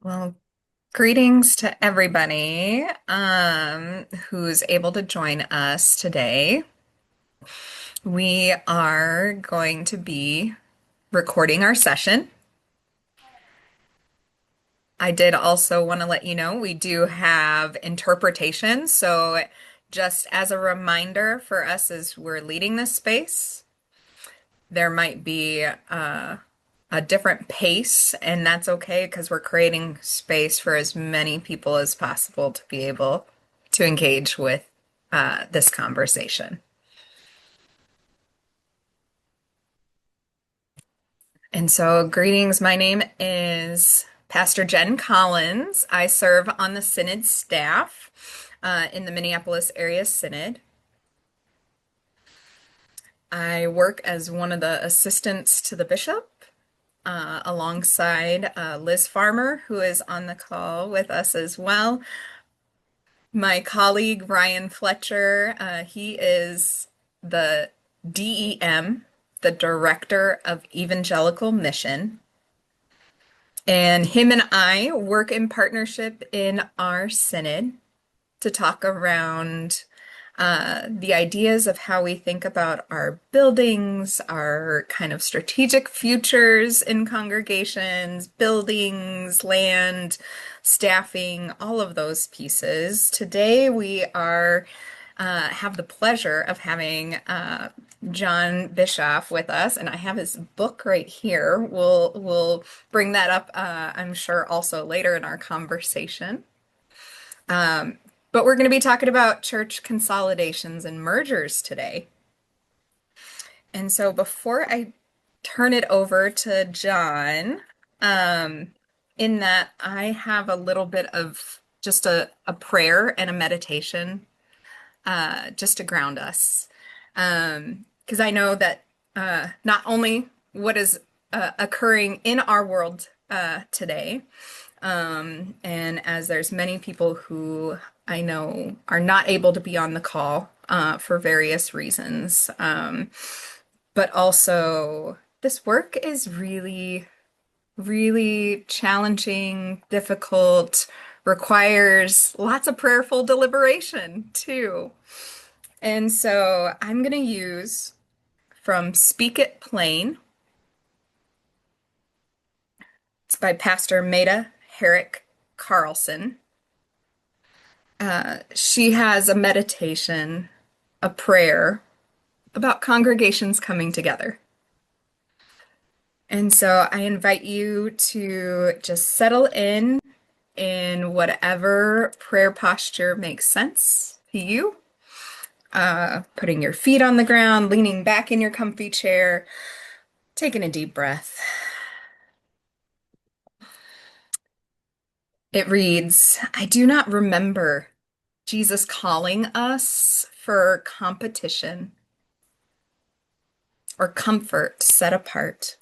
Well, greetings to everybody who's able to join us today. We are going to be recording our session. I did also want to let you know we do have interpretation. So, just as a reminder for us as we're leading this space, there might be a different pace, and that's okay because we're creating space for as many people as possible to be able to engage with this conversation. And so, greetings. My name is Pastor Jen Collins. I serve on the Synod staff in the Minneapolis Area Synod. I work as one of the assistants to the bishop alongside Liz Farmer, who is on the call with us as well. My colleague, Ryan Fletcher, he is the DEM, the Director of Evangelical Mission. And him and I work in partnership in our synod to talk around the ideas of how we think about our buildings, our kind of strategic futures in congregations, buildings, land, staffing, all of those pieces. Today we are have the pleasure of having John Bischoff with us, and I have his book right here. We'll bring that up, I'm sure, also later in our conversation. But we're going to be talking about church consolidations and mergers today. And so before I turn it over to John, in that I have a little bit of just a prayer and a meditation just to ground us. Because I know that not only what is occurring in our world today, and as there's many people who I know are not able to be on the call for various reasons, but also this work is really, really challenging, difficult, requires lots of prayerful deliberation too. And so I'm going to use from Speak It Plain. It's by Pastor Maida Herrick Carlson. She has a meditation, a prayer about congregations coming together. And so I invite you to just settle in whatever prayer posture makes sense to you. Putting your feet on the ground, leaning back in your comfy chair, taking a deep breath. It reads, I do not remember Jesus calling us for competition or comfort set apart,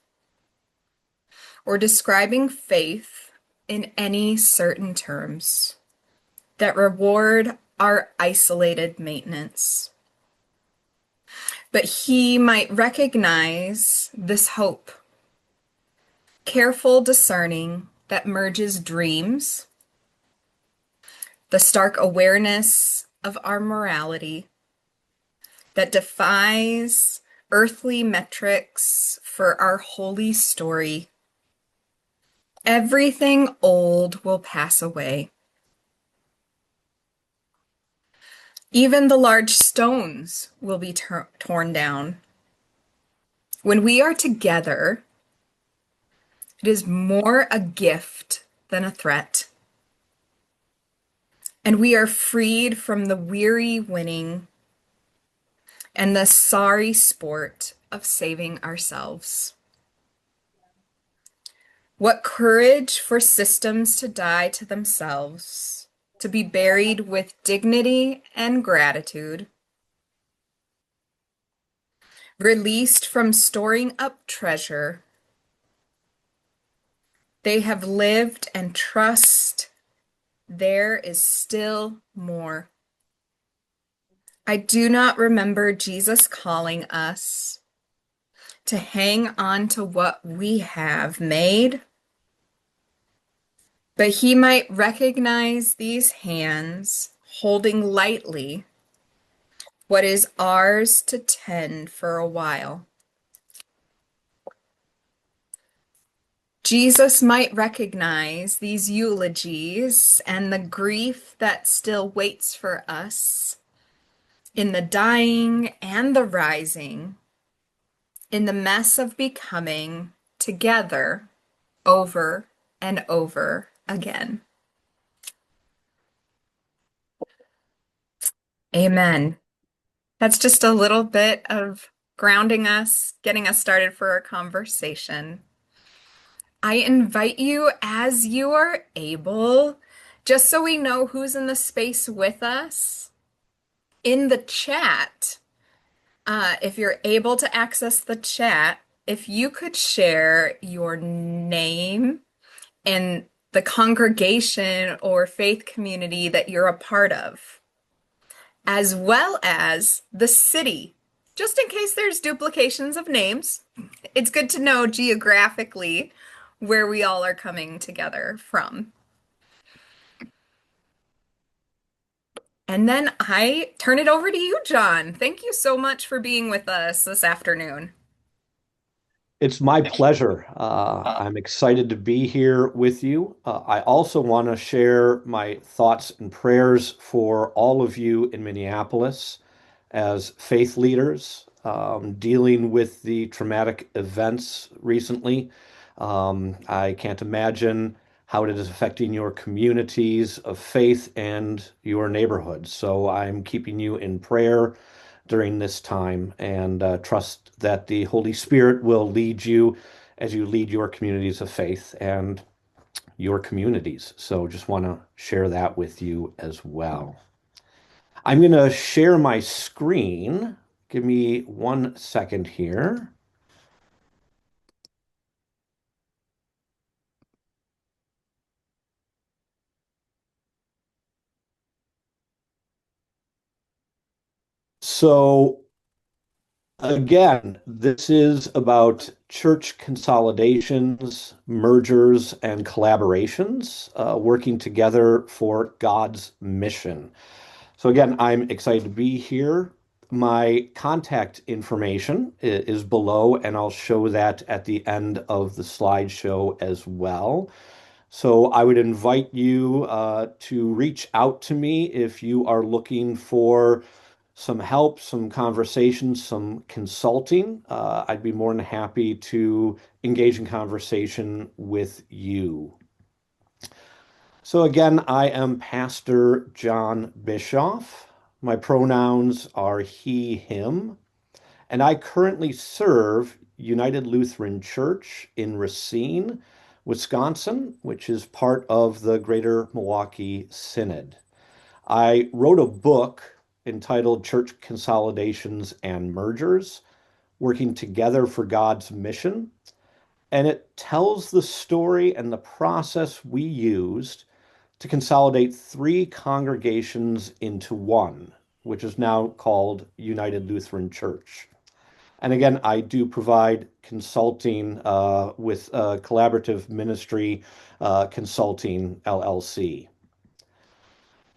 or describing faith in any certain terms that reward our isolated maintenance. But he might recognize this hope, careful discerning that merges dreams, the stark awareness of our morality that defies earthly metrics for our holy story. Everything old will pass away. Even the large stones will be torn down. When we are together, it is more a gift than a threat. And we are freed from the weary winning and the sorry sport of saving ourselves. What courage for systems to die to themselves, to be buried with dignity and gratitude, released from storing up treasure. They have lived and trust there is still more. I do not remember Jesus calling us to hang on to what we have made But he might recognize these hands holding lightly what is ours to tend for a while. Jesus might recognize these eulogies and the grief that still waits for us in the dying and the rising, in the mess of becoming together over and over again. Amen. That's just a little bit of grounding us, getting us started for our conversation. I invite you as you are able, just so we know who's in the space with us, in the chat. If you're able to access the chat, if you could share your name and the congregation or faith community that you're a part of, as well as the city, just in case there's duplications of names. It's good to know geographically where we all are coming together from. And then I turn it over to you, John. Thank you so much for being with us this afternoon. It's my pleasure. I'm excited to be here with you. I also want to share my thoughts and prayers for all of you in Minneapolis as faith leaders dealing with the traumatic events recently. I can't imagine how it is affecting your communities of faith and your neighborhoods. So I'm keeping you in prayer during this time and trust that the Holy Spirit will lead you as you lead your communities of faith and your communities. So just want to share that with you as well. I'm going to share my screen. Give me 1 second here. So again, this is about church consolidations, mergers, and collaborations, working together for God's mission. So again, I'm excited to be here. My contact information is below, and I'll show that at the end of the slideshow as well. So I would invite you to reach out to me if you are looking for some help, some conversations, some consulting. I'd be more than happy to engage in conversation with you. So again, I am Pastor John Bischoff. My pronouns are he, him, and I currently serve United Lutheran Church in Racine, Wisconsin, which is part of the Greater Milwaukee Synod. I wrote a book entitled Church Consolidations and Mergers, Working Together for God's Mission, and it tells the story and the process we used to consolidate three congregations into one, which is now called United Lutheran Church. And again, I do provide consulting with Collaborative Ministry Consulting LLC.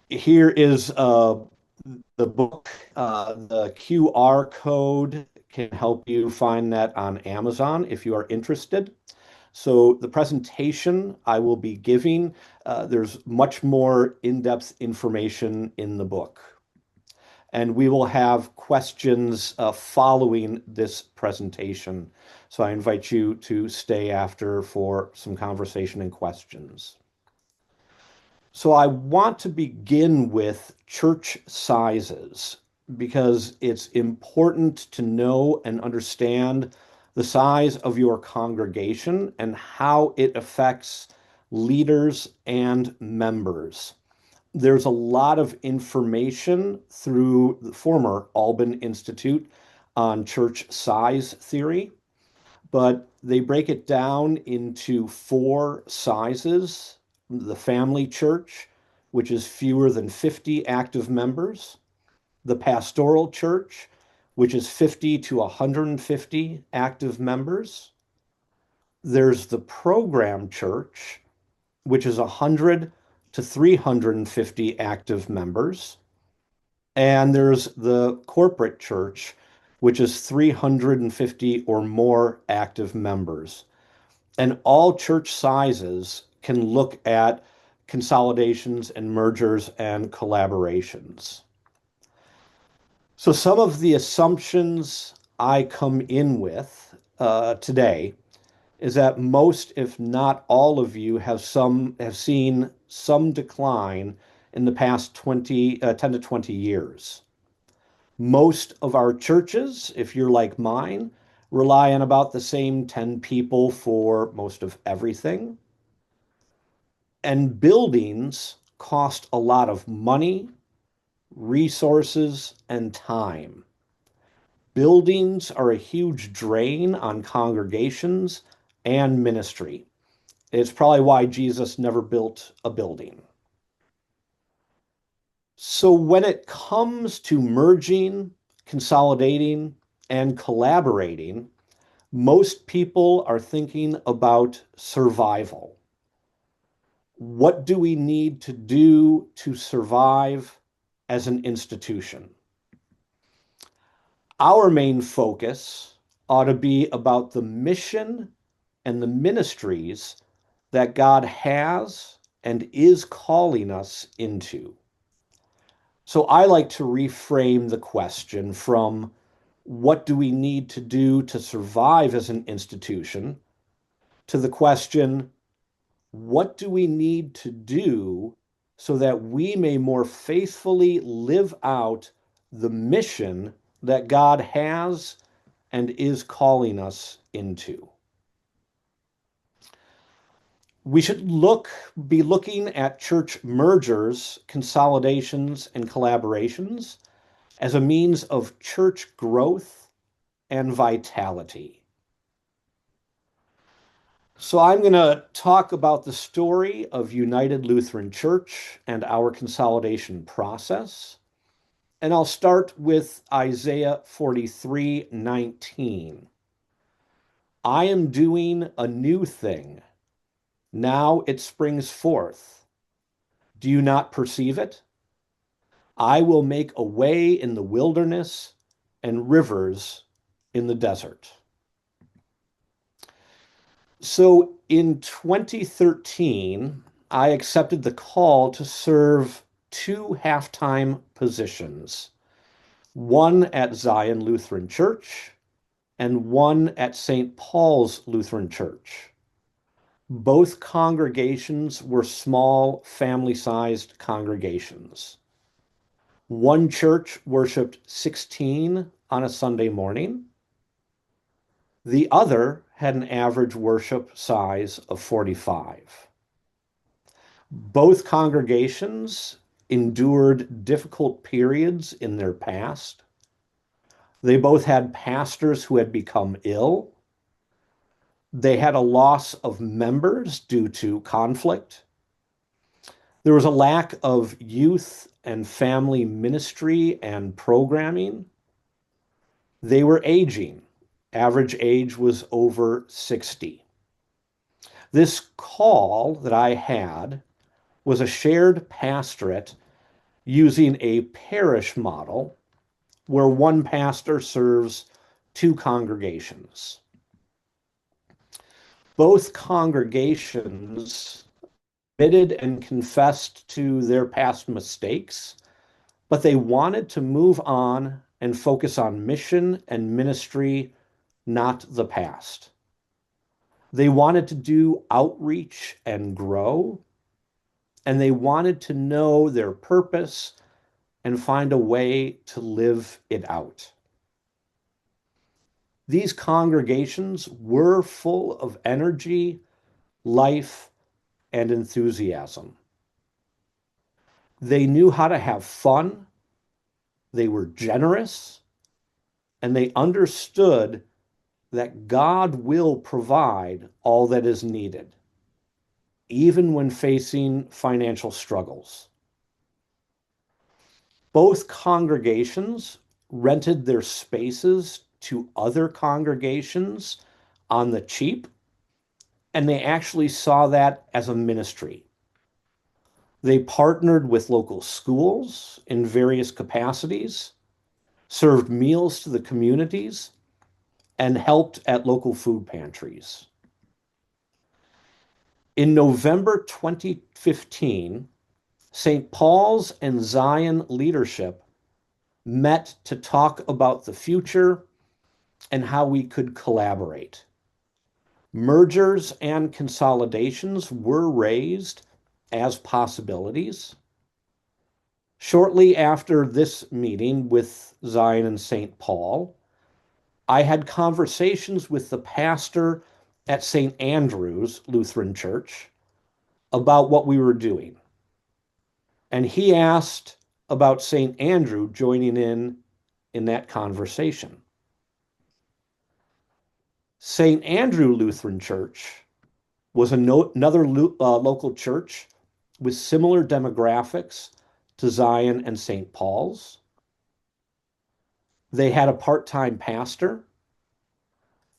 Here is the book. The QR code can help you find that on Amazon if you are interested. So the presentation I will be giving, there's much more in-depth information in the book. And we will have questions following this presentation. So I invite you to stay after for some conversation and questions. So I want to begin with church sizes because it's important to know and understand the size of your congregation and how it affects leaders and members. There's a lot of information through the former Alban Institute on church size theory, but they break it down into four sizes: the family church, which is fewer than 50 active members; the pastoral church, which is 50 to 150 active members; there's the program church, which is 100 to 350 active members. And there's the corporate church, which is 350 or more active members. And all church sizes can look at consolidations and mergers and collaborations. So some of the assumptions I come in with today is that most, if not all of you, have seen some decline in the past 10 to 20 years. Most of our churches, if you're like mine, rely on about the same 10 people for most of everything. And buildings cost a lot of money, resources, and time. Buildings are a huge drain on congregations and ministry. It's probably why Jesus never built a building. So when it comes to merging, consolidating, and collaborating, most people are thinking about survival. What do we need to do to survive as an institution? Our main focus ought to be about the mission and the ministries that God has and is calling us into. So I like to reframe the question from what do we need to do to survive as an institution to the question, what do we need to do so that we may more faithfully live out the mission that God has and is calling us into? We should be looking at church mergers, consolidations, and collaborations as a means of church growth and vitality. So I'm going to talk about the story of United Lutheran Church and our consolidation process. And I'll start with Isaiah 43:19. I am doing a new thing. Now it springs forth. Do you not perceive it? I will make a way in the wilderness and rivers in the desert. So in 2013, I accepted the call to serve two halftime positions, one at Zion Lutheran Church and one at St. Paul's Lutheran Church. Both congregations were small, family-sized congregations. One church worshiped 16 on a Sunday morning. The other had an average worship size of 45. Both congregations endured difficult periods in their past. They both had pastors who had become ill. They had a loss of members due to conflict. There was a lack of youth and family ministry and programming. They were aging. Average age was over 60. This call that I had was a shared pastorate using a parish model where one pastor serves two congregations. Both congregations admitted and confessed to their past mistakes, but they wanted to move on and focus on mission and ministry, not the past. They wanted to do outreach and grow, and they wanted to know their purpose and find a way to live it out. These congregations were full of energy, life, and enthusiasm. They knew how to have fun, they were generous, and they understood that God will provide all that is needed, even when facing financial struggles. Both congregations rented their spaces to other congregations on the cheap, and they actually saw that as a ministry. They partnered with local schools in various capacities, served meals to the communities, and helped at local food pantries. In November 2015, St. Paul's and Zion leadership met to talk about the future and how we could collaborate. Mergers and consolidations were raised as possibilities. Shortly after this meeting with Zion and St. Paul, I had conversations with the pastor at St. Andrew's Lutheran Church about what we were doing. And he asked about St. Andrew joining in that conversation. St. Andrew Lutheran Church was another local church with similar demographics to Zion and St. Paul's. They had a part-time pastor.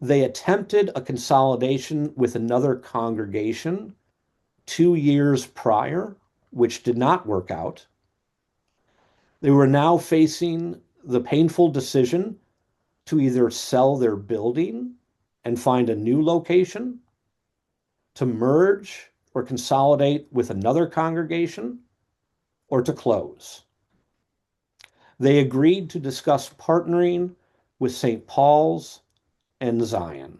They attempted a consolidation with another congregation 2 years prior, which did not work out. They were now facing the painful decision to either sell their building and find a new location, to merge or consolidate with another congregation, or to close. They agreed to discuss partnering with St. Paul's and Zion.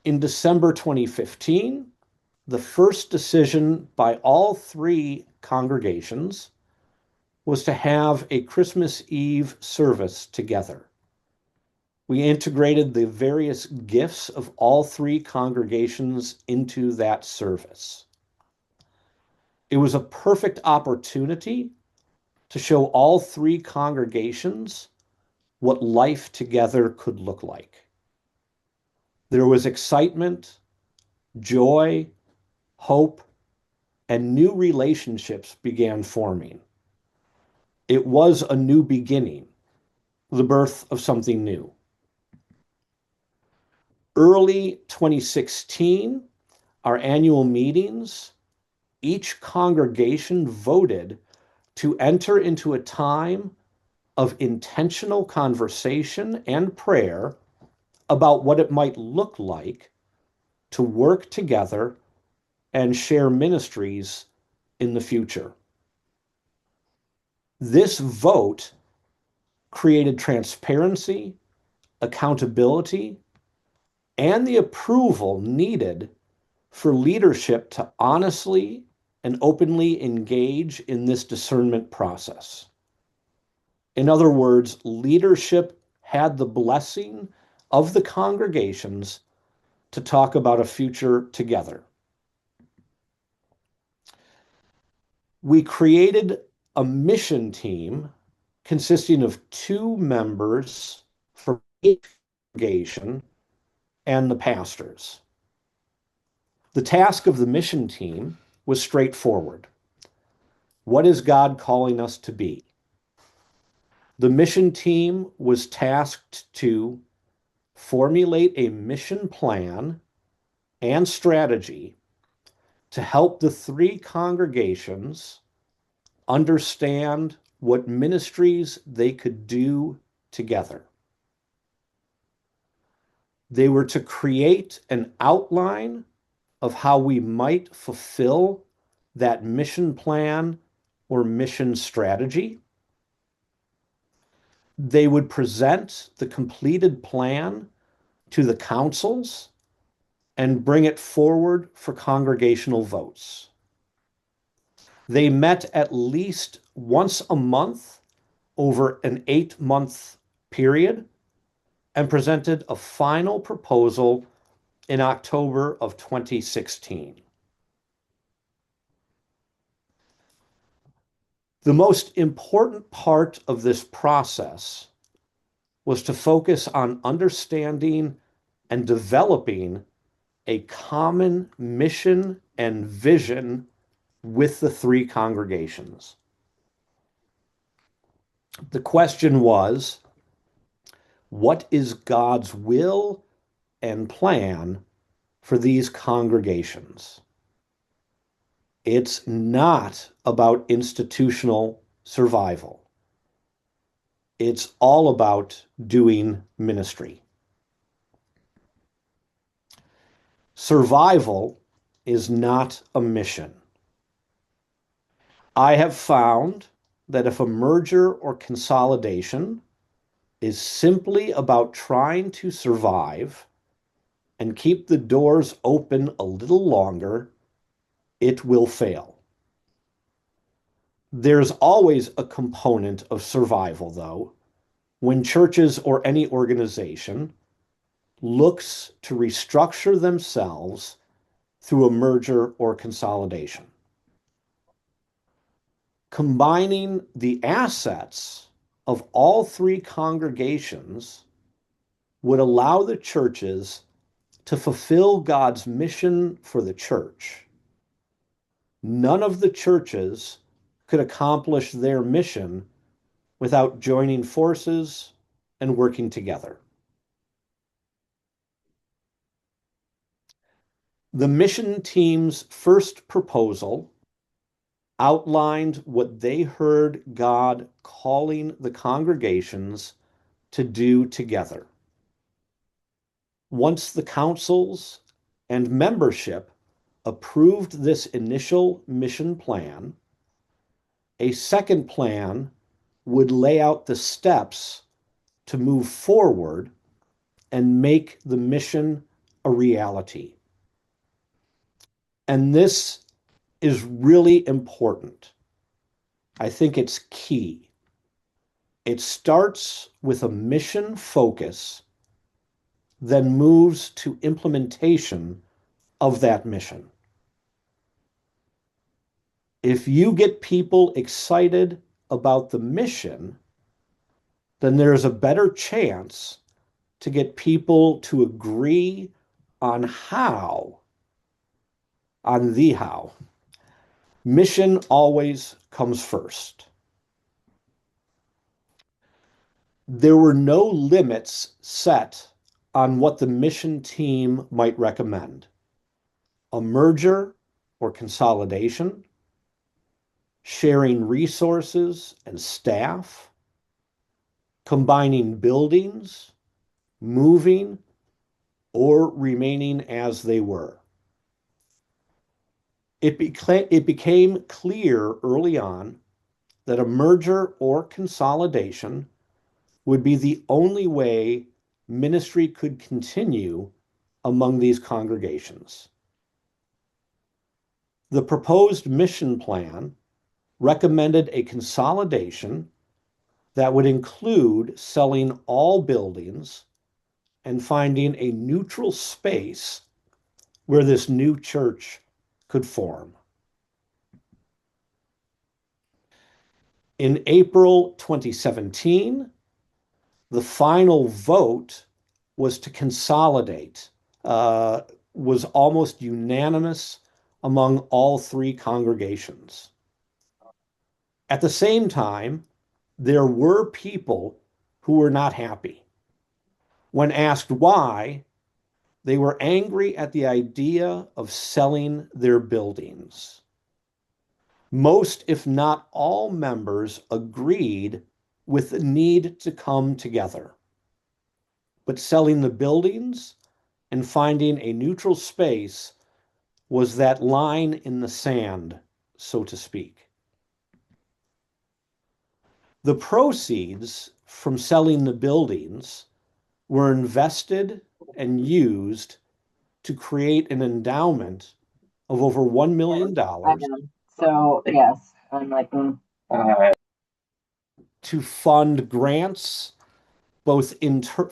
In December 2015, the first decision by all three congregations was to have a Christmas Eve service together. We integrated the various gifts of all three congregations into that service. It was a perfect opportunity to show all three congregations what life together could look like. There was excitement, joy, hope, and new relationships began forming. It was a new beginning, the birth of something new. Early 2016, our annual meetings, each congregation voted to enter into a time of intentional conversation and prayer about what it might look like to work together and share ministries in the future. This vote created transparency, accountability, and the approval needed for leadership to honestly and openly engage in this discernment process. In other words, leadership had the blessing of the congregations to talk about a future together. We created a mission team consisting of 2 members from each congregation and the pastors. The task of the mission team was straightforward. What is God calling us to be? The mission team was tasked to formulate a mission plan and strategy to help the three congregations understand what ministries they could do together. They were to create an outline of how we might fulfill that mission plan or mission strategy. They would present the completed plan to the councils and bring it forward for congregational votes. They met at least once a month over an 8-month period and presented a final proposal in October of 2016. The most important part of this process was to focus on understanding and developing a common mission and vision with the three congregations. The question was, what is God's will and plan for these congregations. It's not about institutional survival. It's all about doing ministry. Survival is not a mission. I have found that if a merger or consolidation is simply about trying to survive and keep the doors open a little longer, it will fail. There's always a component of survival, though, when churches or any organization looks to restructure themselves through a merger or consolidation. Combining the assets of all three congregations would allow the churches to fulfill God's mission for the church. None of the churches could accomplish their mission without joining forces and working together. The mission team's first proposal outlined what they heard God calling the congregations to do together. Once the councils and membership approved this initial mission plan, a second plan would lay out the steps to move forward and make the mission a reality. And this is really important. I think it's key. It starts with a mission focus, then moves to implementation of that mission. If you get people excited about the mission, then there's a better chance to get people to agree on how, on the how. Mission always comes first. There were no limits set on what the mission team might recommend. A merger or consolidation, sharing resources and staff, combining buildings, moving, or remaining as they were. It became clear early on that a merger or consolidation would be the only way ministry could continue among these congregations. The proposed mission plan recommended a consolidation that would include selling all buildings and finding a neutral space where this new church could form. In April 2017, the final vote was to consolidate, was almost unanimous among all three congregations. At the same time, there were people who were not happy. When asked why, they were angry at the idea of selling their buildings. Most, if not all, members agreed with the need to come together. But selling the buildings and finding a neutral space was that line in the sand, so to speak. The proceeds from selling the buildings were invested and used to create an endowment of over $1 million I dollars am. So yes, I'm like, to fund grants both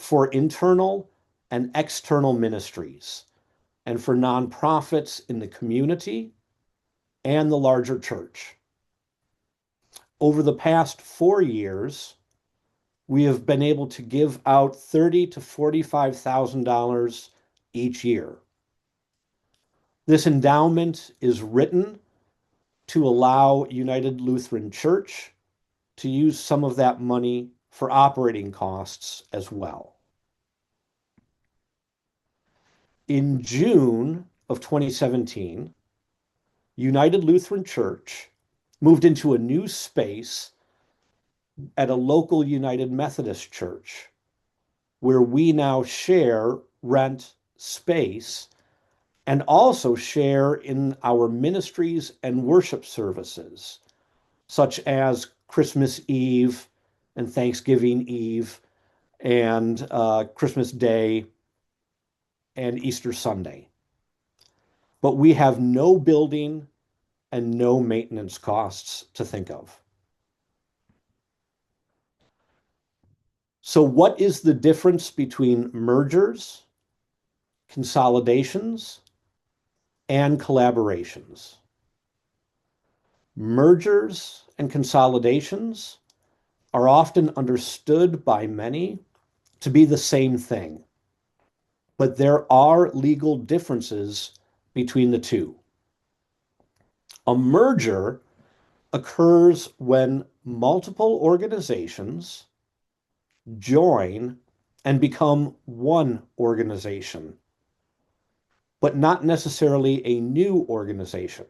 for internal and external ministries and for nonprofits in the community and the larger church. Over the past 4 years, we have been able to give out $30,000 to $45,000 each year. This endowment is written to allow United Lutheran Church to use some of that money for operating costs as well. In June of 2017, United Lutheran Church moved into a new space at a local United Methodist Church where we now share rent space and also share in our ministries and worship services, such as Christmas Eve and Thanksgiving Eve and Christmas Day and Easter Sunday. But we have no building and no maintenance costs to think of. So, what is the difference between mergers, consolidations, and collaborations? Mergers and consolidations are often understood by many to be the same thing, but there are legal differences between the two. A merger occurs when multiple organizations join and become one organization, but not necessarily a new organization.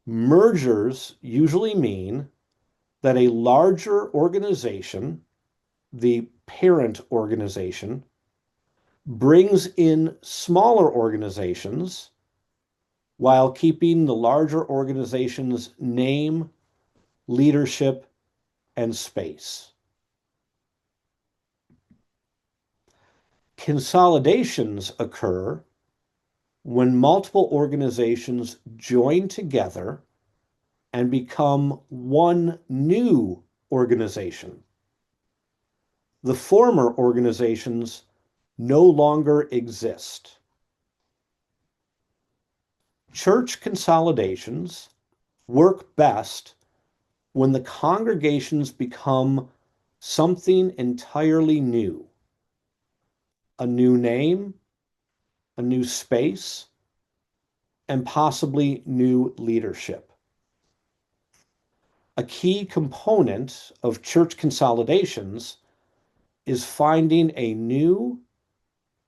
Mergers usually mean that a larger organization, the parent organization, brings in smaller organizations while keeping the larger organization's name, leadership, and space. Consolidations occur when multiple organizations join together and become one new organization. The former organizations no longer exist. Church consolidations work best when the congregations become something entirely new, a new name, a new space, and possibly new leadership. A key component of church consolidations is finding a new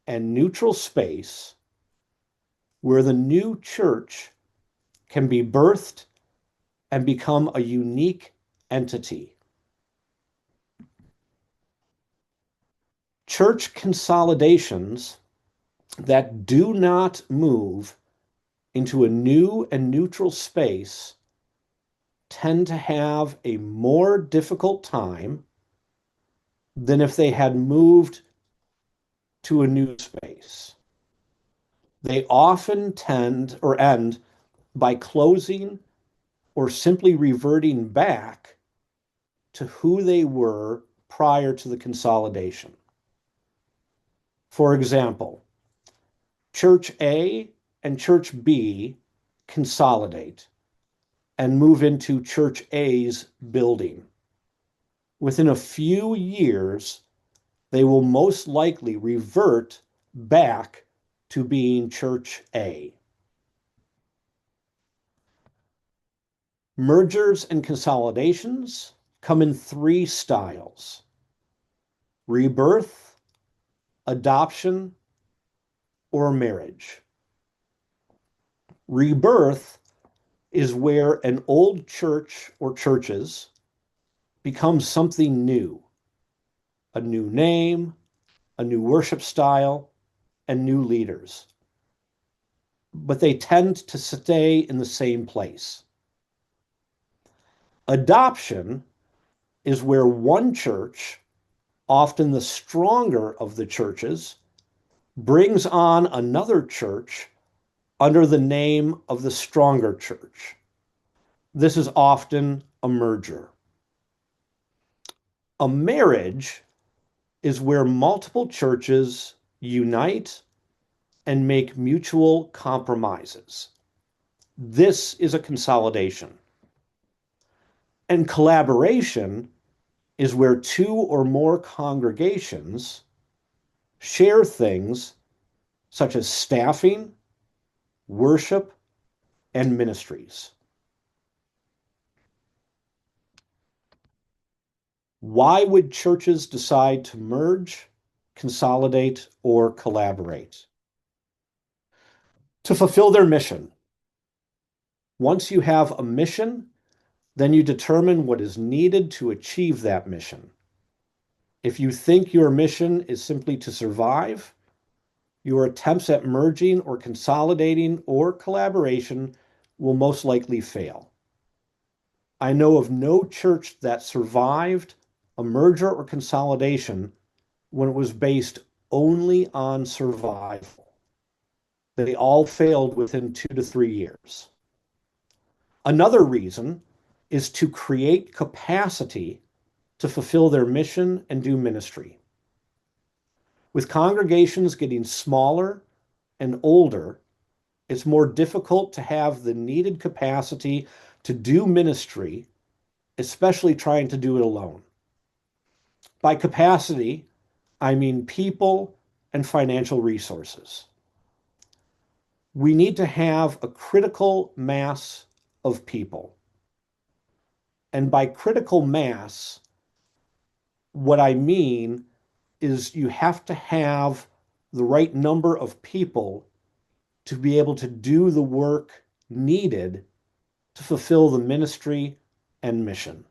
and neutral space where the new church can be birthed and become a unique entity. Church consolidations that do not move into a new and neutral space tend to have a more difficult time than if they had moved to a new space. They often tend or end by closing or simply reverting back to who they were prior to the consolidation. For example, Church A and Church B consolidate and move into Church A's building. Within a few years, they will most likely revert back to being Church A. Mergers and consolidations come in three styles: rebirth, adoption, or marriage. Rebirth is where an old church or churches become something new, a new name, a new worship style, and new leaders. But they tend to stay in the same place. Adoption is where one church, often the stronger of the churches, brings on another church under the name of the stronger church. This is often a merger. A marriage is where multiple churches unite and make mutual compromises. This is a consolidation. And collaboration is where two or more congregations share things such as staffing, worship, and ministries. Why would churches decide to merge, consolidate, or collaborate? To fulfill their mission. Once you have a mission, then you determine what is needed to achieve that mission. If you think your mission is simply to survive, your attempts at merging or consolidating or collaboration will most likely fail. I know of no church that survived a merger or consolidation when it was based only on survival. They all failed within 2 to 3 years. Another reason is to create capacity to fulfill their mission and do ministry. With congregations getting smaller and older, it's more difficult to have the needed capacity to do ministry, especially trying to do it alone. By capacity, I mean people and financial resources. We need to have a critical mass of people. And by critical mass, what I mean is you have to have the right number of people to be able to do the work needed to fulfill the ministry and mission.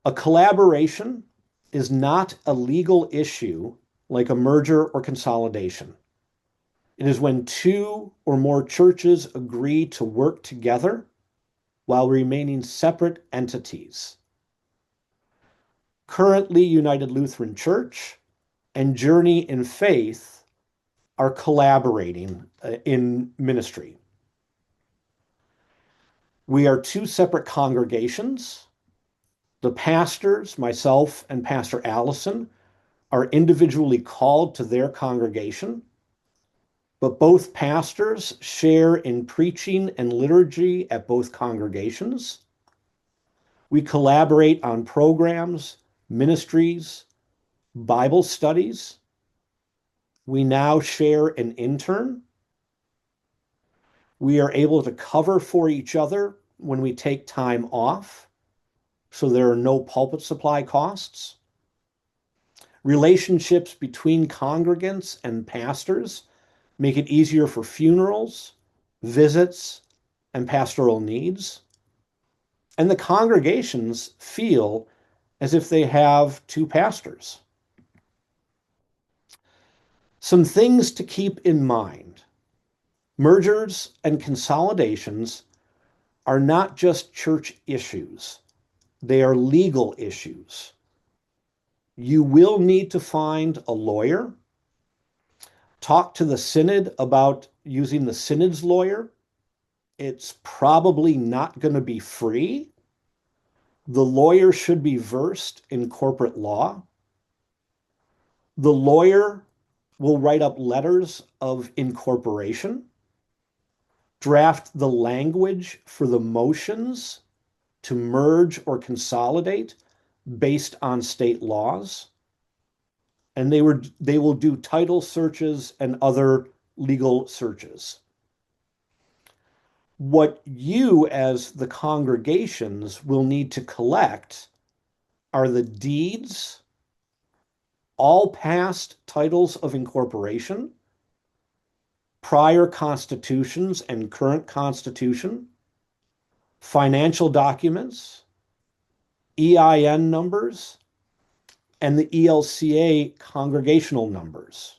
A collaboration is not a legal issue like a merger or consolidation. It is when two or more churches agree to work together while remaining separate entities. Currently, United Lutheran Church and Journey in Faith are collaborating in ministry. We are two separate congregations. The pastors, myself and Pastor Allison, are individually called to their congregation, but both pastors share in preaching and liturgy at both congregations. We collaborate on programs, ministries, Bible studies. We now share an intern. We are able to cover for each other when we take time off, so there are no pulpit supply costs. Relationships between congregants and pastors make it easier for funerals, visits, and pastoral needs. And the congregations feel as if they have two pastors. Some things to keep in mind. Mergers and consolidations are not just church issues. They are legal issues. You will need to find a lawyer, talk to the synod about using the synod's lawyer. It's probably not going to be free. The lawyer should be versed in corporate law. The lawyer will write up letters of incorporation, draft the language for the motions to merge or consolidate based on state laws. And they will do title searches and other legal searches. What you as the congregations will need to collect are the deeds, all past titles of incorporation, prior constitutions and current constitution, financial documents, EIN numbers, and the ELCA congregational numbers.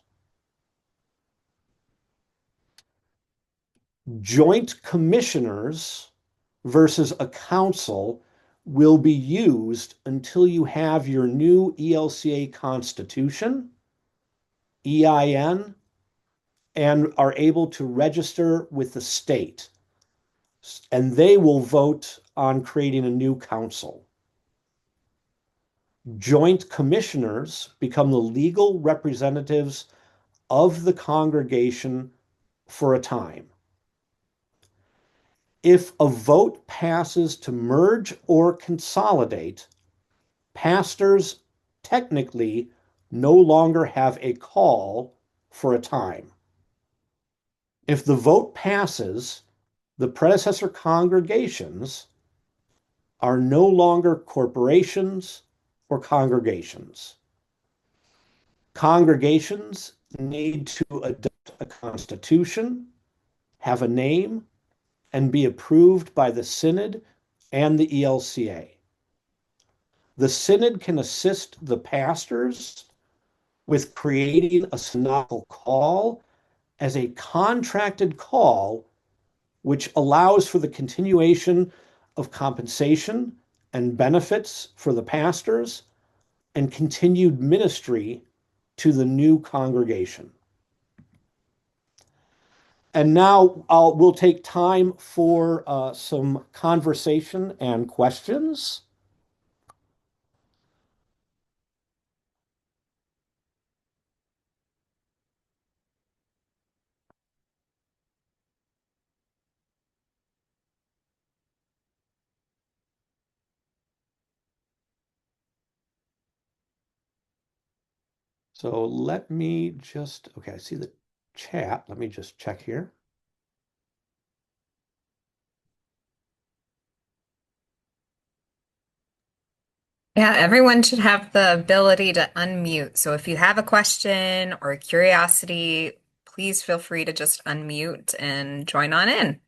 Joint commissioners versus a council will be used until you have your new ELCA constitution, EIN, and are able to register with the state. And they will vote on creating a new council. Joint commissioners become the legal representatives of the congregation for a time. If a vote passes to merge or consolidate, pastors technically no longer have a call for a time. If the vote passes, the predecessor congregations are no longer corporations or congregations. Congregations need to adopt a constitution, have a name, and be approved by the Synod and the ELCA. The Synod can assist the pastors with creating a synodical call as a contracted call, which allows for the continuation of compensation and benefits for the pastors and continued ministry to the new congregation. And now we'll take time for some conversation and questions. So let me just, okay, I see the chat. Let me just check here. Yeah, everyone should have the ability to unmute. So if you have a question or a curiosity, please feel free to just unmute and join on in.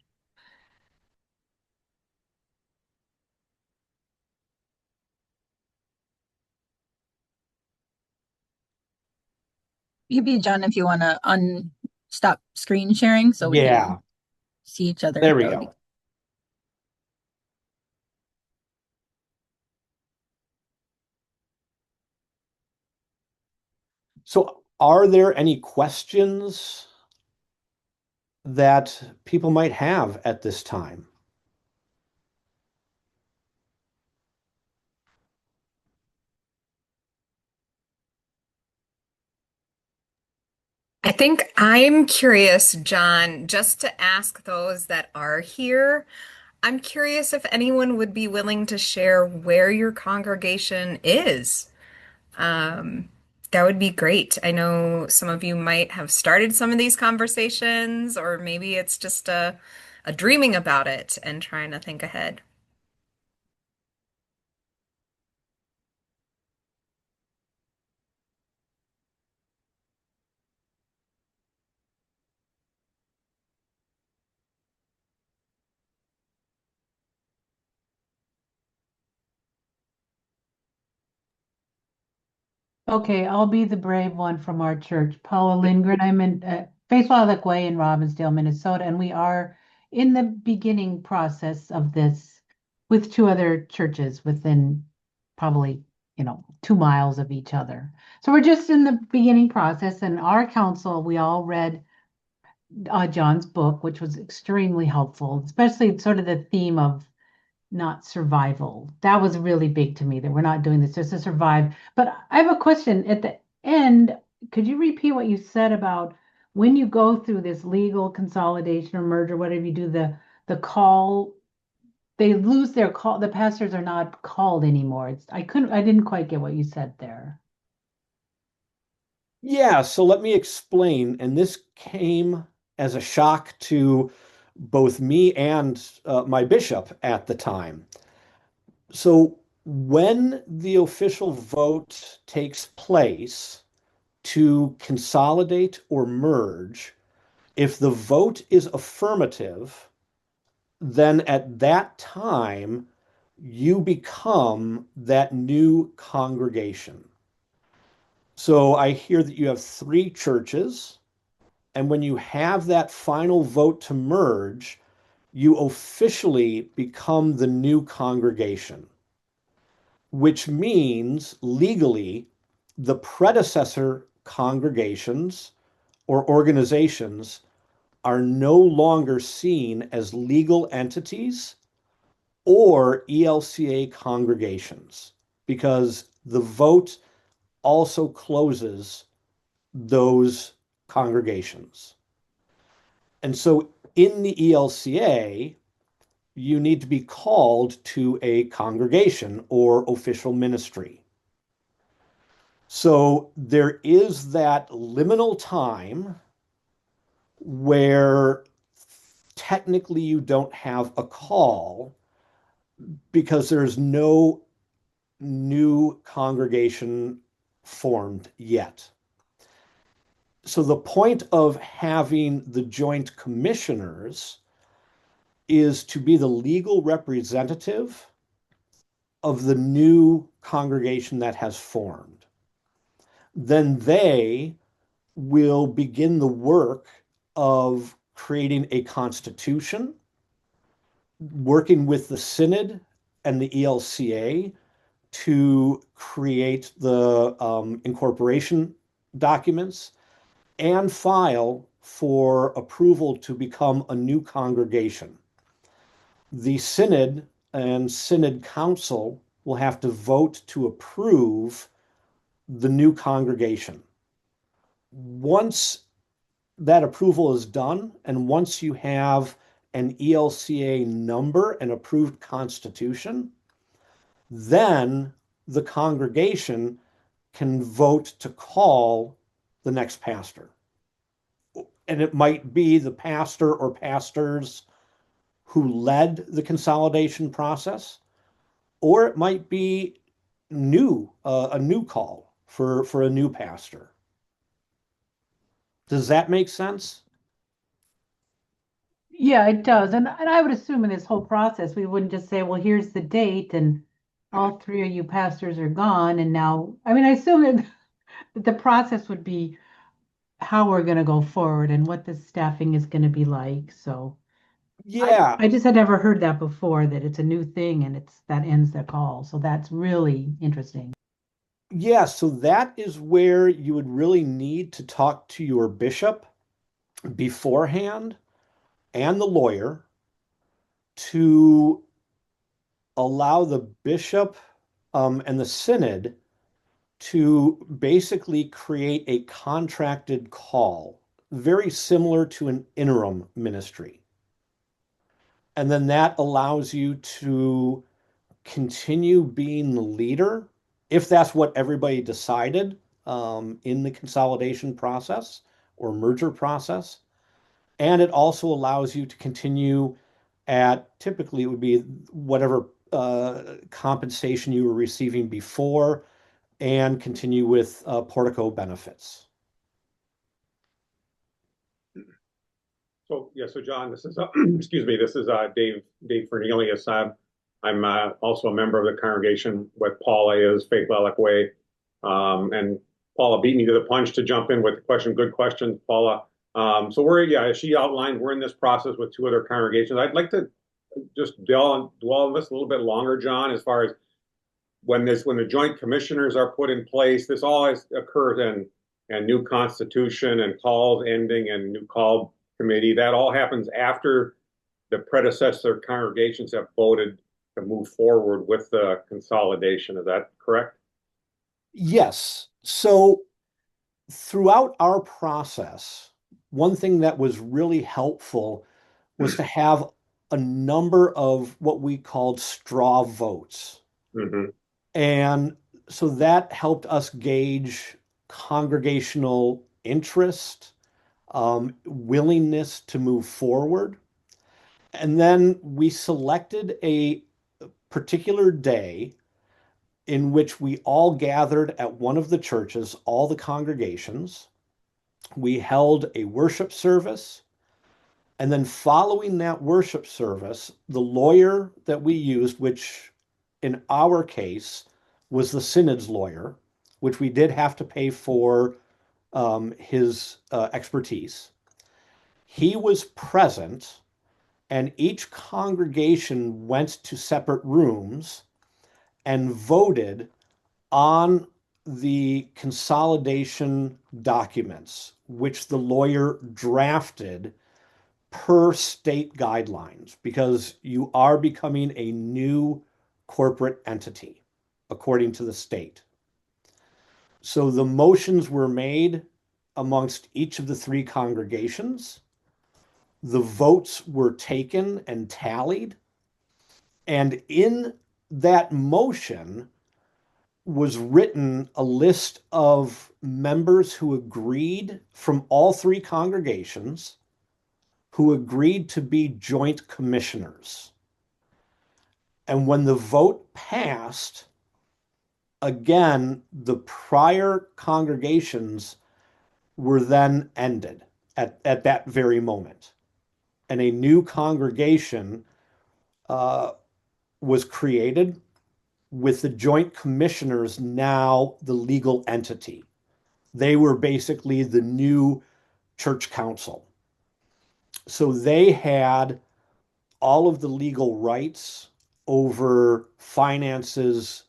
Maybe, John, if you want to stop screen sharing so we Yeah, can see each other, there we that would be. go. So are there any questions that people might have at this time? I think I'm curious, John, just to ask those that are here. I'm curious if anyone would be willing to share where your congregation is. Um, that would be great. I know some of you might have started some of these conversations, or maybe it's just a dreaming about it and trying to think ahead. Okay, I'll be the brave one from our church. Paula Lindgren. I'm in Faith Wildlife Way in Robbinsdale, Minnesota, and we are in the beginning process of this with two other churches within probably, 2 miles of each other. So we're just in the beginning process, and our council, we all read John's book, which was extremely helpful, especially sort of the theme of not survival. That was really big to me that we're not doing this just to survive. But I have a question at the end. Could you repeat what you said about when you go through this legal consolidation or merger, whatever you do, the call, they lose their call, the pastors are not called anymore. I didn't quite get what you said there. Yeah, so let me explain. And this came as a shock to both me and my bishop at the time. So when the official vote takes place to consolidate or merge, if the vote is affirmative, then at that time, you become that new congregation. So I hear that you have three churches, and when you have that final vote to merge, you officially become the new congregation, which means legally the predecessor congregations or organizations are no longer seen as legal entities or ELCA congregations because the vote also closes those congregations. And so in the ELCA, you need to be called to a congregation or official ministry. So there is that liminal time where technically you don't have a call because there's no new congregation formed yet. So the point of having the joint commissioners is to be the legal representative of the new congregation that has formed. Then they will begin the work of creating a constitution, working with the synod and the ELCA to create the incorporation documents and file for approval to become a new congregation. The synod and synod council will have to vote to approve the new congregation. Once that approval is done, and once you have an ELCA number and approved constitution, then the congregation can vote to call the next pastor. And it might be the pastor or pastors who led the consolidation process, or it might be a new call for a new pastor. Does that make sense? Yeah, it does. And I would assume in this whole process, we wouldn't just say, well, here's the date and all three of you pastors are gone. And now, I mean, I assume that the process would be how we're going to go forward and what the staffing is going to be like. So Yeah, I just had never heard that before, that it's a new thing and that ends the call. So that's really interesting. yeah. So that is where you would really need to talk to your bishop beforehand and the lawyer to allow the bishop and the synod to basically create a contracted call, very similar to an interim ministry. And then that allows you to continue being the leader if that's what everybody decided in the consolidation process or merger process. And it also allows you to continue at typically it would be whatever compensation you were receiving before and continue with portico benefits. So yeah, so John, this is excuse me, this is Dave Fernelius. I'm also a member of the congregation. What Paula is, Faith Lilac Way, and Paula beat me to the punch to jump in with the question. Good question, Paula. So as she outlined, we're in this process with two other congregations. I'd like to just dwell on this a little bit longer, John, as far as when the joint commissioners are put in place. This always occurs and new constitution and calls ending and new call committee. That all happens after the predecessor congregations have voted to move forward with the consolidation. Is that correct? Yes. So throughout our process, one thing that was really helpful was to have a number of what we called straw votes. Mm-hmm. And so that helped us gauge congregational interest, willingness to move forward. And then we selected a particular day in which we all gathered at one of the churches, all the congregations. We held a worship service. And then following that worship service, the lawyer that we used, which in our case was the synod's lawyer, which we did have to pay for his expertise, he was present, and each congregation went to separate rooms and voted on the consolidation documents, which the lawyer drafted per state guidelines, because you are becoming a new corporate entity according to the state. So the motions were made amongst each of the three congregations. The votes were taken and tallied. And in that motion was written a list of members who agreed from all three congregations who agreed to be joint commissioners. And when the vote passed, again, the prior congregations were then ended at that very moment. And a new congregation uh, was created with the joint commissioners now the legal entity. They were basically the new church council. So they had all of the legal rights over finances,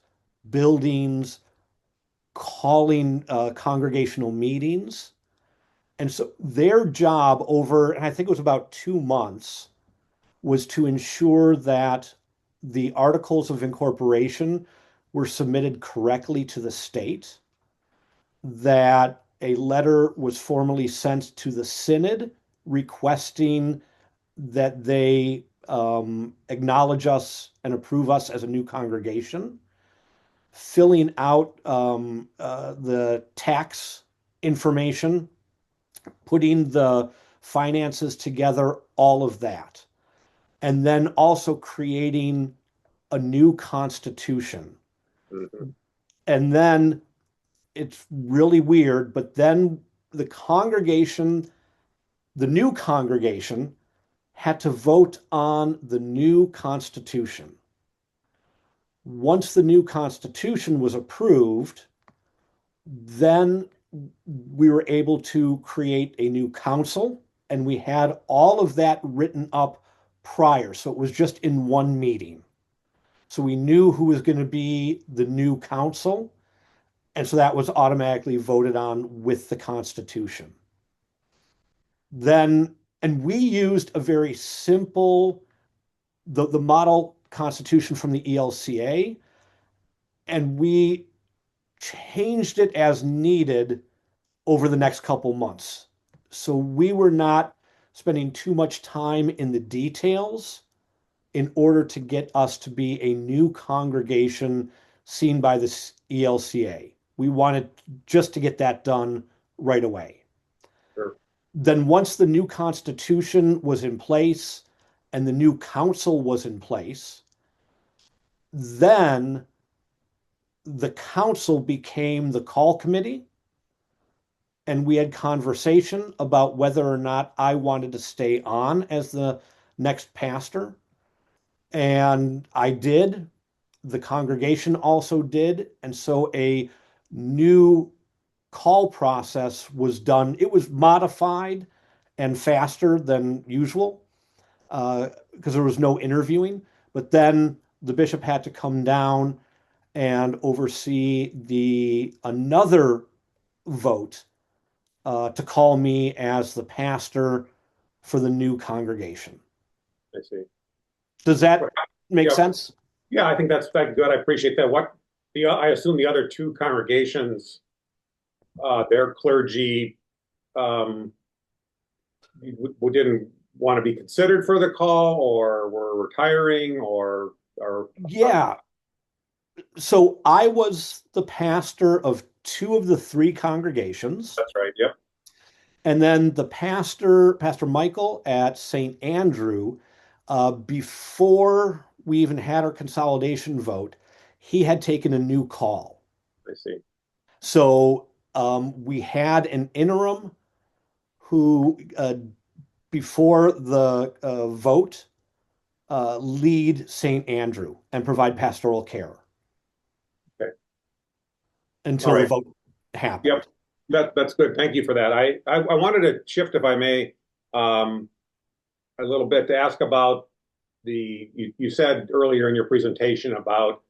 buildings, calling congregational meetings. And so their job over, and I think it was about 2 months, was to ensure that the articles of incorporation were submitted correctly to the state, that a letter was formally sent to the synod requesting that they acknowledge us and approve us as a new congregation, filling out the tax information, putting the finances together, all of that. And then also creating a new constitution. Mm-hmm. And then it's really weird, but then the congregation, the new congregation, had to vote on the new constitution. Once the new constitution was approved, then we were able to create a new council, and we had all of that written up prior. So it was just in one meeting. So we knew who was going to be the new council. And so that was automatically voted on with the Constitution. Then, and we used a very simple, the model constitution from the ELCA, and we changed it as needed over the next couple months. So we were not spending too much time in the details in order to get us to be a new congregation seen by the ELCA. We wanted just to get that done right away. Sure. Then once the new constitution was in place and the new council was in place, then the council became the call committee, and we had conversation about whether or not I wanted to stay on as the next pastor. And I did. The congregation also did. And so a new call process was done. It was modified and faster than usual because there was no interviewing. But then the bishop had to come down and oversee the another vote to call me as the pastor for the new congregation. I see. Does that make Yeah. sense? Yeah, I think that's good. I appreciate that. I assume the other two congregations, their clergy, um, didn't want to be considered for the call, or were retiring, or Yeah. So I was the pastor of two of the three congregations. that's right. Yep. And then the Pastor Michael at St. Andrew, before we even had our consolidation vote, he had taken a new call. I see. So we had an interim who, before the vote, lead St. Andrew and provide pastoral care Okay. until All the right. vote happened. Yep. That's good. Thank you for that. I wanted to shift, if I may, um, a little bit to ask about you said earlier in your presentation about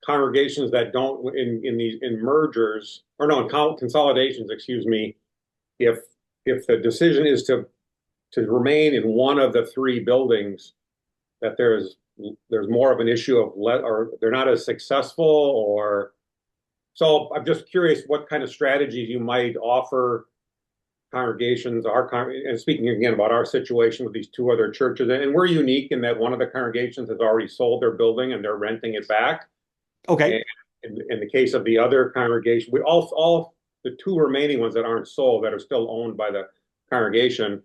congregations that don't in mergers, or no, in consolidations, excuse me, if the decision is to remain in one of the three buildings, that there's more of an issue of or they're not as successful, or so I'm just curious what kind of strategies you might offer congregations, and speaking again about our situation with these two other churches, and we're unique in that one of the congregations has already sold their building and they're renting it back. Okay. And in the case of the other congregation, we all the two remaining ones that aren't sold, that are still owned by the congregation,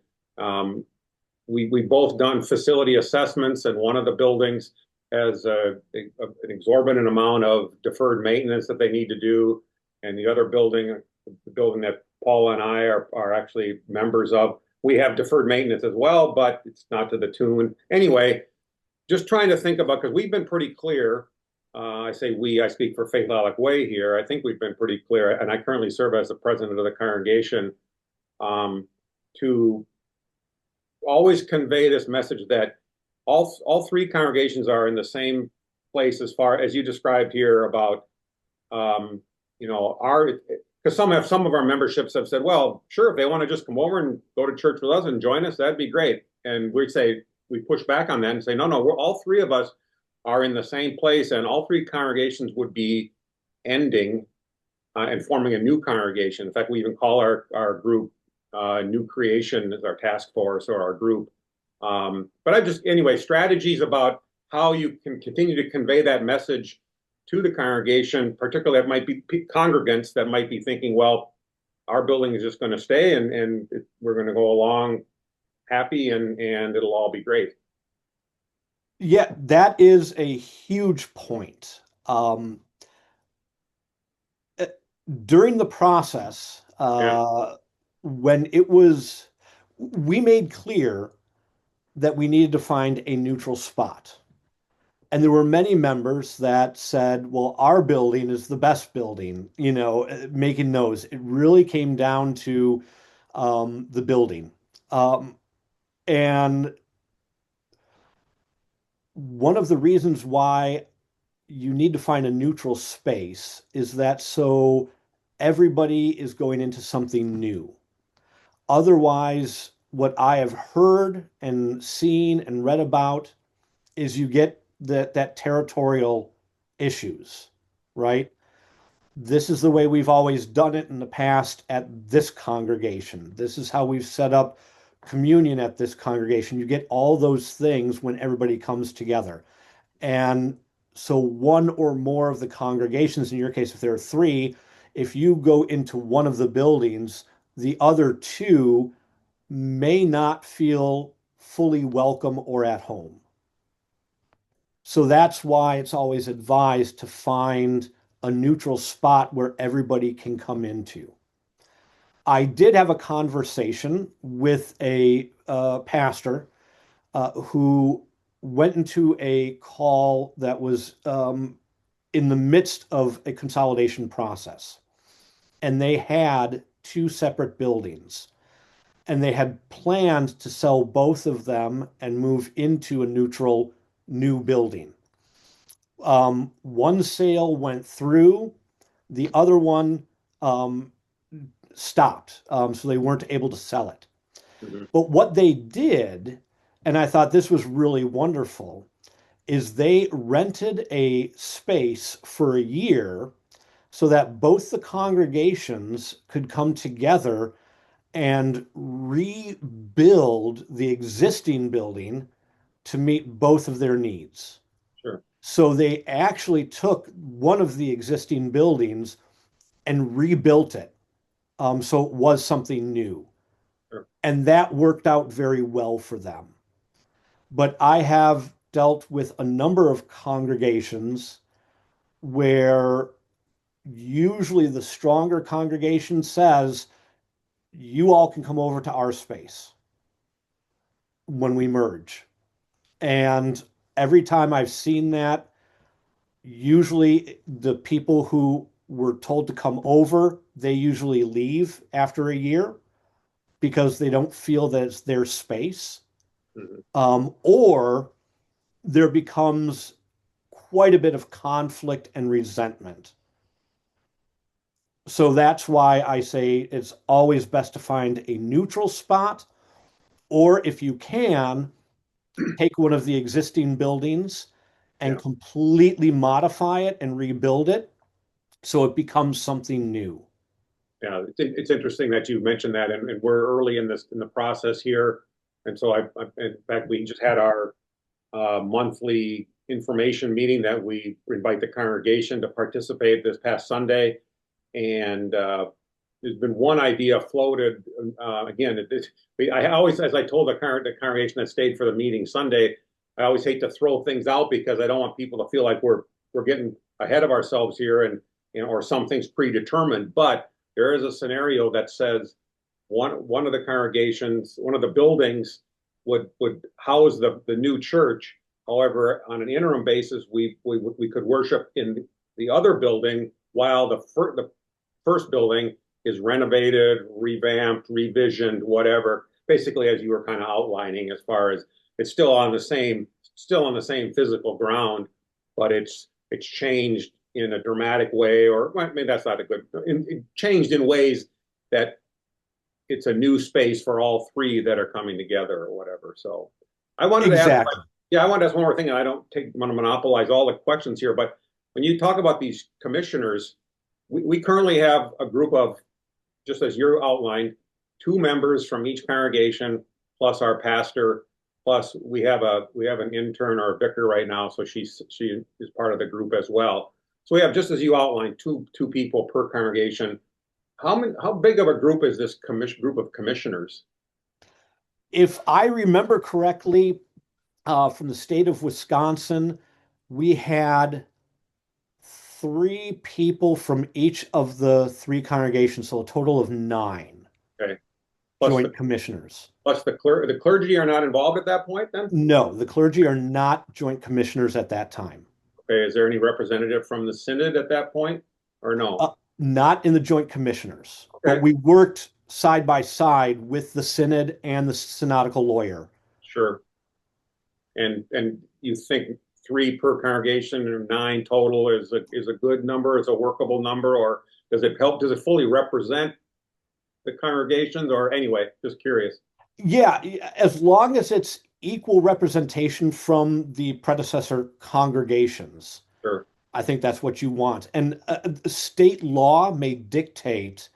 we both done facility assessments, and one of the buildings has an exorbitant amount of deferred maintenance that they need to do, and the other building, the building that Paula and I are actually members of. We have deferred maintenance as well, but it's not to the tune. Anyway, just trying to think about, because we've been pretty clear. I say we, I speak for Faith Lilac Way here. I think we've been pretty clear, and I currently serve as the president of the congregation, to always convey this message that all three congregations are in the same place as far as you described here about our, because some of our memberships have said, well, sure, if they want to just come over and go to church with us and join us, that'd be great. And we push back on that and say, no, we're all three of us are in the same place, and all three congregations would be ending and forming a new congregation. In fact, we even call our group New Creation as our task force or our group. But anyway, strategies about how you can continue to convey that message to the congregation, particularly that might be congregants that might be thinking, well, our building is just going to stay and we're going to go along happy and it'll all be great. Yeah, that is a huge point. During the process, when we made clear that we needed to find a neutral spot. And there were many members that said, well, our building is the best building, making those. It really came down to the building. And one of the reasons why you need to find a neutral space is that so everybody is going into something new. Otherwise, what I have heard and seen and read about is you get that territorial issues, right? This is the way we've always done it in the past at this congregation. This is how we've set up communion at this congregation. You get all those things when everybody comes together. And so one or more of the congregations, in your case, if there are three, if you go into one of the buildings, the other two may not feel fully welcome or at home. So that's why it's always advised to find a neutral spot where everybody can come into. I did have a conversation with a pastor who went into a call that was in the midst of a consolidation process. And they had two separate buildings. And they had planned to sell both of them and move into a neutral new building. One sale went through, the other one stopped, so they weren't able to sell it. Mm-hmm. But what they did, and I thought this was really wonderful, is they rented a space for a year so that both the congregations could come together and rebuild the existing building to meet both of their needs. Sure. So they actually took one of the existing buildings and rebuilt it. So it was something new. Sure. And that worked out very well for them. But I have dealt with a number of congregations where usually the stronger congregation says, you all can come over to our space when we merge. And every time I've seen that, usually the people who were told to come over, they usually leave after a year because they don't feel that it's their space. Mm-hmm. Or there becomes quite a bit of conflict and resentment. So that's why I say it's always best to find a neutral spot, or if you can, take one of the existing buildings and completely modify it and rebuild it so it becomes something new. Yeah, it's interesting that you mentioned that, and we're early in the process here, and so in fact we just had our monthly information meeting that we invite the congregation to participate this past Sunday, and there's been one idea floated. Again, I always, as I told the congregation that stayed for the meeting Sunday, I always hate to throw things out because I don't want people to feel like we're getting ahead of ourselves here and or something's predetermined. But there is a scenario that says one of the congregations, one of the buildings would house the new church. However, on an interim basis, we could worship in the other building while the first building is renovated, revamped, revisioned, whatever. Basically, as you were kind of outlining, as far as it's still on the same physical ground, but it's changed in a dramatic way, or well, maybe that's not a good. It changed in ways that it's a new space for all three that are coming together or whatever. So I wanted to ask, Exactly. yeah, I wanted to ask one more thing, and I don't want to monopolize all the questions here, but when you talk about these commissioners, we currently have a group of, just as you outlined, two members from each congregation, plus our pastor, plus we have an intern or a vicar right now, so she is part of the group as well. So we have, just as you outlined, two people per congregation. How big of a group is this group of commissioners? If I remember correctly, from the state of Wisconsin, we had three people from each of the three congregations, so a total of nine Okay. joint commissioners. Plus the clergy are not involved at that point then? No, the clergy are not joint commissioners at that time. Okay, is there any representative from the synod at that point or no? Not in the joint commissioners, but Okay. we worked side by side with the synod and the synodical lawyer. Sure. And you think three per congregation or nine total is a good number, is a workable number, or does it help? Does it fully represent the congregations, or anyway, just curious. Yeah, as long as it's equal representation from the predecessor congregations, Sure. I think that's what you want. And state law may dictate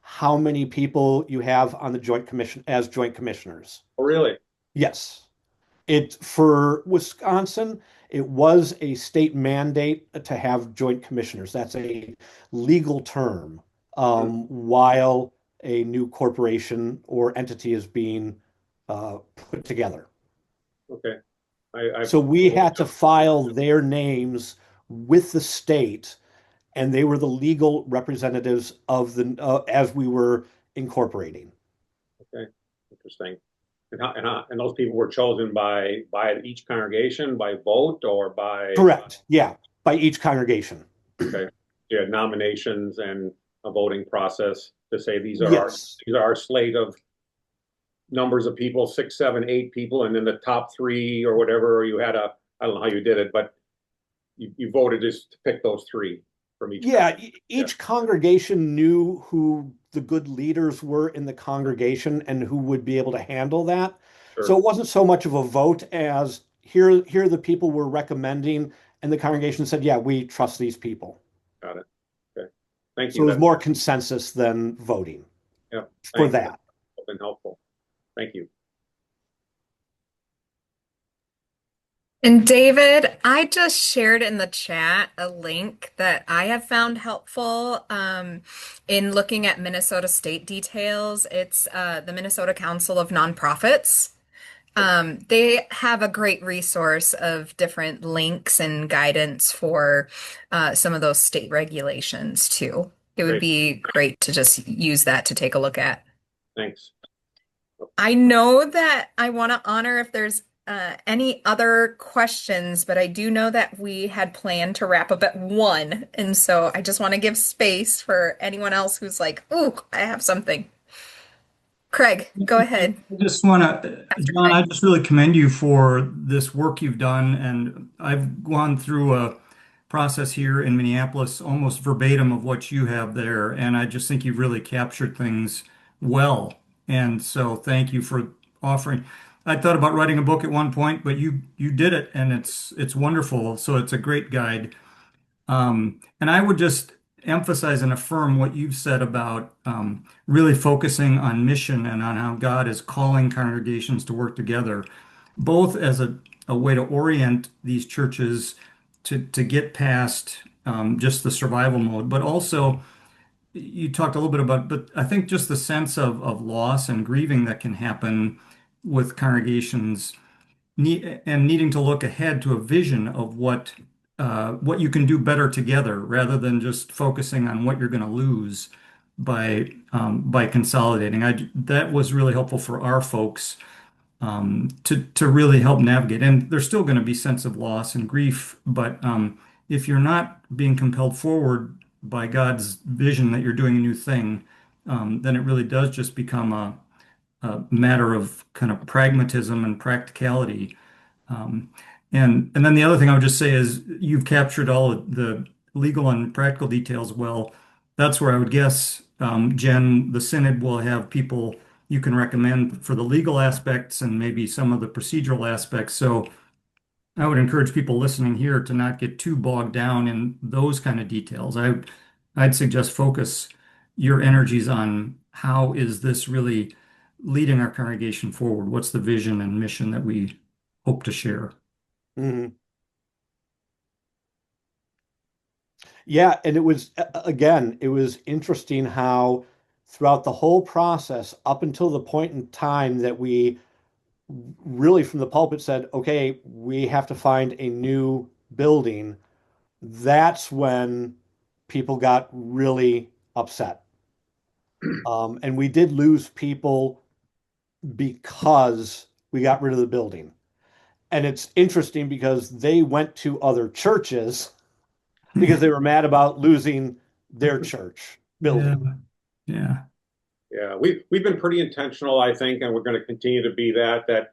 how many people you have on the joint commission as joint commissioners. Oh, really? Yes. It for Wisconsin, it was a state mandate to have joint commissioners. That's a legal term. While a new corporation or entity is being put together. Okay. So we had to file their names with the state, and they were the legal representatives of the as we were incorporating. Okay. Interesting. And those people were chosen by each congregation by vote or by Correct. Yeah, by each congregation. okay. You had nominations and a voting process to say these are Yes. our slate of numbers of people, 6, 7, 8 people, and then the top three or whatever, or you had I don't know how you did it, but you voted just to pick those three from each. Yeah, each congregation knew who the good leaders were in the congregation and who would be able to handle that. Sure. So it wasn't so much of a vote as here are the people we're recommending, and the congregation said, yeah, we trust these people. Got it. Okay. Thank So you. it was more consensus than voting Yeah. for that. That's been helpful. Thank you. And David, I just shared in the chat a link that I have found helpful in looking at Minnesota state details. It's the Minnesota Council of Nonprofits. They have a great resource of different links and guidance for some of those state regulations too. It would Great. be great to just use that to take a look at. Thanks. I know that I want to honor if there's any other questions, but I do know that we had planned to wrap up at 1. And so I just want to give space for anyone else who's like, ooh, I have something. Craig, go ahead. I just want to, John, I just really commend you for this work you've done. And I've gone through a process here in Minneapolis, almost verbatim of what you have there. And I just think you've really captured things well. And so thank you for offering. I thought about writing a book at one point, but you did it, and it's wonderful. So it's a great guide. And I would just emphasize and affirm what you've said about really focusing on mission and on how God is calling congregations to work together, both as a way to orient these churches to get past just the survival mode, but also you talked a little bit about, but I think just the sense of loss and grieving that can happen with congregations needing to look ahead to a vision of what you can do better together rather than just focusing on what you're going to lose. by consolidating. That was really helpful for our folks to really help navigate. And there's still going to be sense of loss and grief, but if you're not being compelled forward by God's vision that you're doing a new thing, then it really does just become a matter of kind of pragmatism and practicality. Um, and then the other thing I would just say is you've captured all of the legal and practical details well. That's where I would guess, Jen, the Synod will have people you can recommend for the legal aspects and maybe some of the procedural aspects. So I would encourage people listening here to not get too bogged down in those kind of details. I'd suggest focus your energies on how is this really leading our congregation forward? What's the vision and mission that we hope to share? Mhm. Yeah, and it was again, it was interesting how throughout the whole process, up until the point in time that we really from the pulpit said, okay, we have to find a new building, that's when people got really upset. And we did lose people because we got rid of the building. And it's interesting because they went to other churches because they were mad about losing their church Yeah, building. yeah, Yeah, we've been pretty intentional, I think, and we're going to continue to be that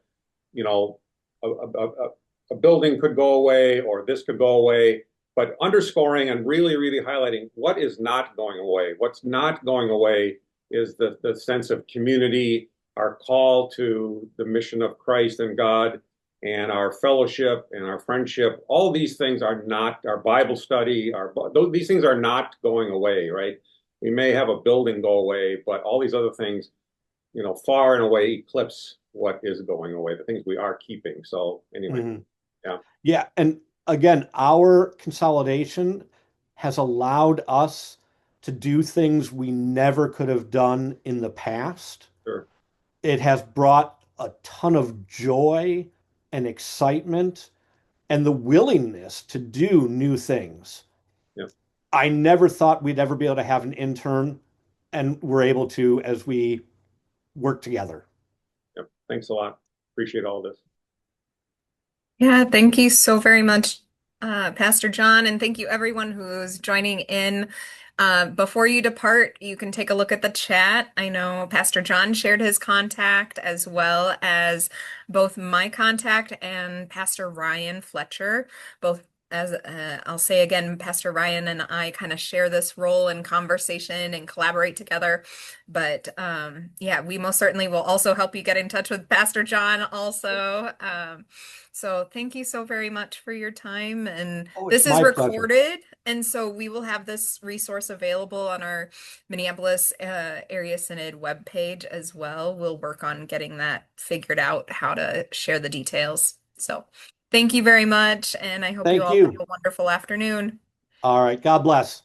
you know a building could go away or this could go away, but underscoring and really highlighting what is not going away. What's not going away is the sense of community, our call to the mission of Christ and God, and our fellowship and our friendship. All these things are not our Bible study. These things are not going away, right? We may have a building go away, but all these other things, far and away eclipse what is going away, the things we are keeping. So anyway, Mhm. yeah, Yeah. And again, our consolidation has allowed us to do things we never could have done in the past. sure. It has brought a ton of joy and excitement and the willingness to do new things. Yeah, I never thought we'd ever be able to have an intern, and we're able to as we work together. yeah. Thanks a lot. Appreciate all this. Yeah, thank you so very much, Pastor John, and thank you everyone who's joining in. Before you depart, you can take a look at the chat. I know Pastor John shared his contact as well as both my contact and Pastor Ryan Fletcher. Both, as I'll say again, Pastor Ryan and I kind of share this role in conversation and collaborate together. But yeah, we most certainly will also help you get in touch with Pastor John also. So thank you so very much for your time. And Oh, it's this is my pleasure. recorded, and so we will have this resource available on our Minneapolis Area Synod webpage as well. We'll work on getting that figured out, how to share the details. So thank you very much, and I hope you Thank all have you. a wonderful afternoon. All right. God bless.